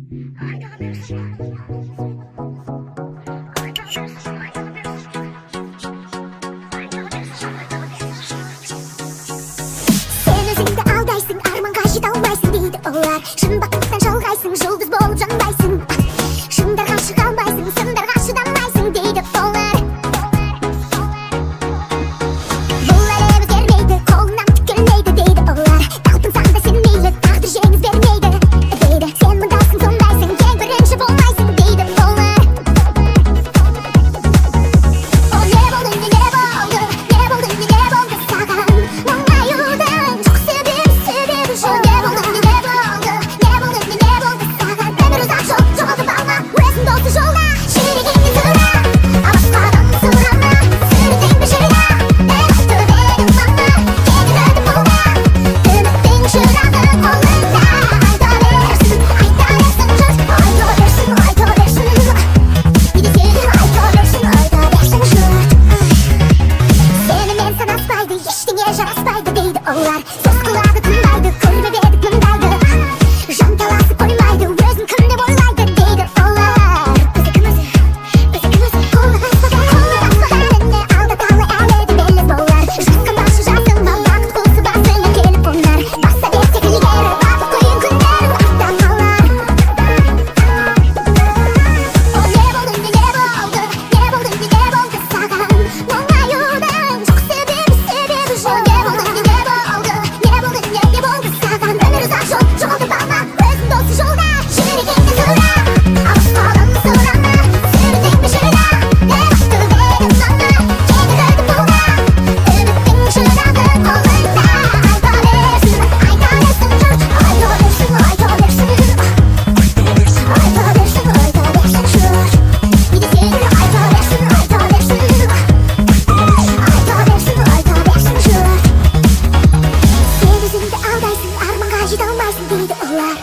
Özünde aldaysın, arman karşı dalmaysın deydi onlar. Şın bakımsan şalgaysın, жұлдыз болып жанбайсың. Шыңдар қаршы қалмайсың, сындар қаршы дамайсың deydi onlar. Бұл әлем өзгермейді, қолынан тікілмейді deydi onlar. Талпынсаң да сен мейлі, тағдыр жеңіс бермейді deydi. Сен мұндасың, сондайсың, ең бірінші болмайсың deydi onlar. О, не болды, не болды, не болды, не болды саған мұңаюдың жоқ себебі жоқ. Не болды, не болды, не болды, не болды саған өмір ұзақ жол, жоғалтып алма өзің досы жолда. Жүрегіңді тұра, басқадан сұрама, сүрдің бе жырда, бәрі төбенің маңда, кеңін өтіп болма, үміттің шырағы қолыңда. Айта берсін жұрт, айта берсін, айта берсін, не десең айта берсін, айта берсін жұрт. Сенімен санаспайды, ештеңе жараспайды дейді олар. Сөз қылады, тыңдайды, көрмеп едік мұндайды. Жанталасып қоймайды, өзін кім деп ойлайды дейді олар. Өзі қолы баспаған әніне алдаталы әлі де беліз болар. Жасқан başı жасыңба, бақыт құсы басыңа келіп қонар. Баса берсек ілгері, батып қиын күндерін аттан алар. О, не болды, не болды, не болды, не болды саған мұңаюдың жоқ себебі жоқ. Не болды, не болды саған өмір ұзақ жол, жоғалтып алма өзің досы жолда. Жүрегіңді тұра, басқадан сұрама, сүрдің бе жырда, бәрі төбенің маңда, кеңін өтіп болма, үміттің шырағы қолыңда. Айта берсін жұрт, айта берсін, айта берсін, айта берсін, айта берсін жұрт. Не десең айта берсін, айта берсін, айта берсін жұрт. Сен өзіңді алдайсың, арманға жете алмайсың дейді олар.